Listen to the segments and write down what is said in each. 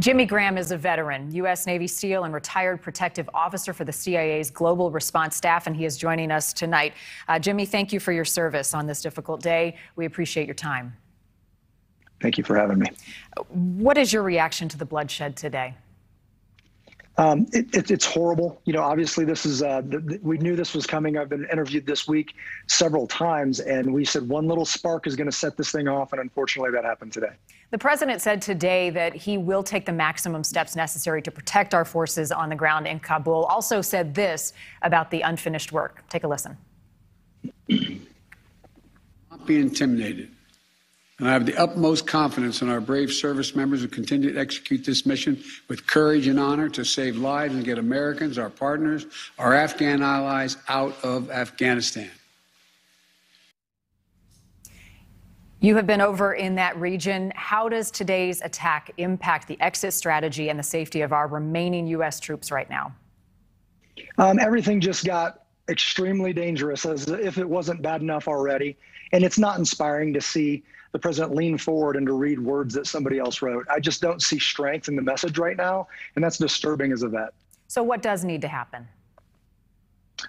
Jimmy Graham is a veteran, U.S. Navy SEAL and retired protective officer for the CIA's Global Response Staff, and he is joining us tonight. Jimmy, thank you for your service on this difficult day. We appreciate your time. Thank you for having me. What is your reaction to the bloodshed today? It's horrible. You know, obviously this is, we knew this was coming. I've been interviewed this week several times, and we said one little spark is going to set this thing off, and unfortunately that happened today. The president said today that he will take the maximum steps necessary to protect our forces on the ground in Kabul. Also said this about the unfinished work. Take a listen. Not be intimidated. And I have the utmost confidence in our brave service members who continue to execute this mission with courage and honor to save lives and get Americans, our partners, our Afghan allies out of Afghanistan. You have been over in that region. How does today's attack impact the exit strategy and the safety of our remaining U.S. troops right now? Everything just got extremely dangerous, as if it wasn't bad enough already. And it's not inspiring to see the president lean forward and to read words that somebody else wrote. I just don't see strength in the message right now, and that's disturbing as a vet. So what does need to happen?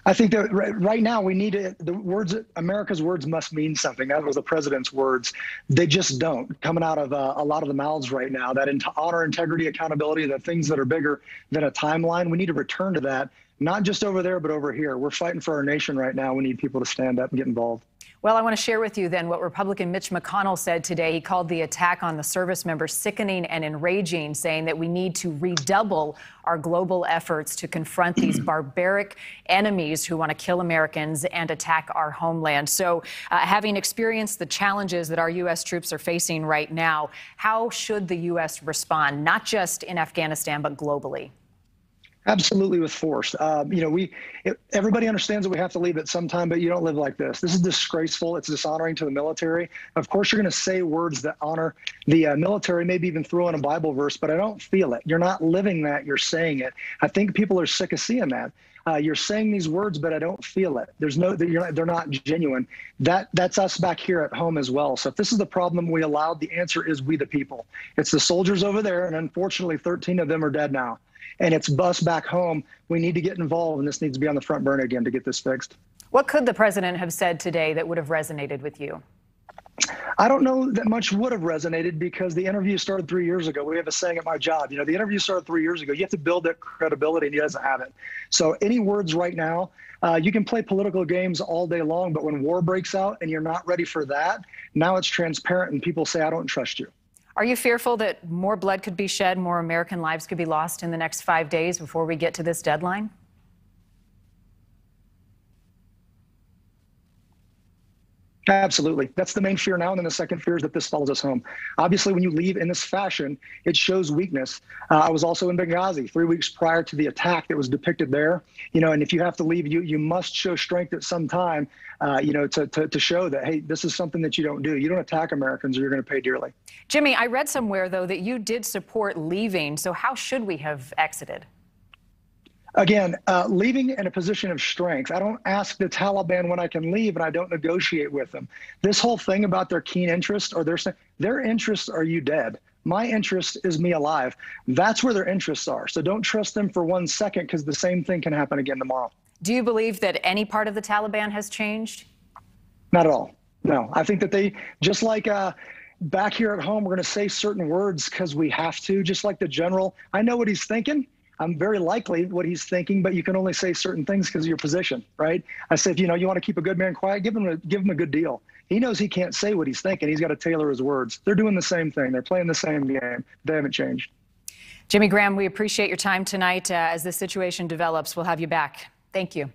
I think that right now we need to, the words, America's words must mean something. That was the president's words. They just don't. Coming out of a lot of the mouths right now, that honor, integrity, accountability, the things that are bigger than a timeline, we need to return to that, not just over there, but over here. We're fighting for our nation right now. We need people to stand up and get involved. Well, I want to share with you then what Republican Mitch McConnell said today. He called the attack on the service members sickening and enraging, saying that we need to redouble our global efforts to confront these barbaric enemies who want to kill Americans and attack our homeland. So having experienced the challenges that our U.S. troops are facing right now, how should the U.S. respond, not just in Afghanistan, but globally? Absolutely, with force. Everybody understands that we have to leave at some time, but you don't live like this. This is disgraceful. It's dishonoring to the military. Of course, you're going to say words that honor the military, maybe even throw in a Bible verse, but I don't feel it. You're not living that. You're saying it. I think people are sick of seeing that. You're saying these words, but I don't feel it. There's no, they're not genuine. That's us back here at home as well. So if this is the problem we allowed, the answer is we the people. It's the soldiers over there, and unfortunately, 13 of them are dead now. And it's us back home. We need to get involved, and this needs to be on the front burner again to get this fixed. What could the president have said today that would have resonated with you? I don't know that much would have resonated, because the interview started 3 years ago. We have a saying at my job, the interview started 3 years ago. You have to build that credibility, and he doesn't have it. So any words right now, you can play political games all day long, but when war breaks out and you're not ready for that, now it's transparent and people say, I don't trust you. Are you fearful that more blood could be shed, more American lives could be lost in the next 5 days before we get to this deadline? Absolutely. That's the main fear now. And then the second fear is that this follows us home. Obviously, when you leave in this fashion, it shows weakness. I was also in Benghazi 3 weeks prior to the attack that was depicted there. And if you have to leave, you must show strength at some time, to show that, hey, this is something that you don't do. You don't attack Americans or you're going to pay dearly. Jimmy, I read somewhere, though, that you did support leaving. So how should we have exited? Again, leaving in a position of strength. I don't ask the Taliban when I can leave, and I don't negotiate with them. This whole thing about their keen interest, or their interests are you dead. My interest is me alive. That's where their interests are. So don't trust them for 1 second, because the same thing can happen again tomorrow. Do you believe that any part of the Taliban has changed? Not at all. No, I think that they, just like back here at home, we're going to say certain words because we have to, just like the general. I know what he's thinking. I'm very likely what he's thinking, but you can only say certain things because of your position, right? I said, you want to keep a good man quiet, give him a good deal. He knows he can't say what he's thinking. He's got to tailor his words. They're doing the same thing. They're playing the same game. They haven't changed. Jimmy Graham, we appreciate your time tonight. As this situation develops, we'll have you back. Thank you.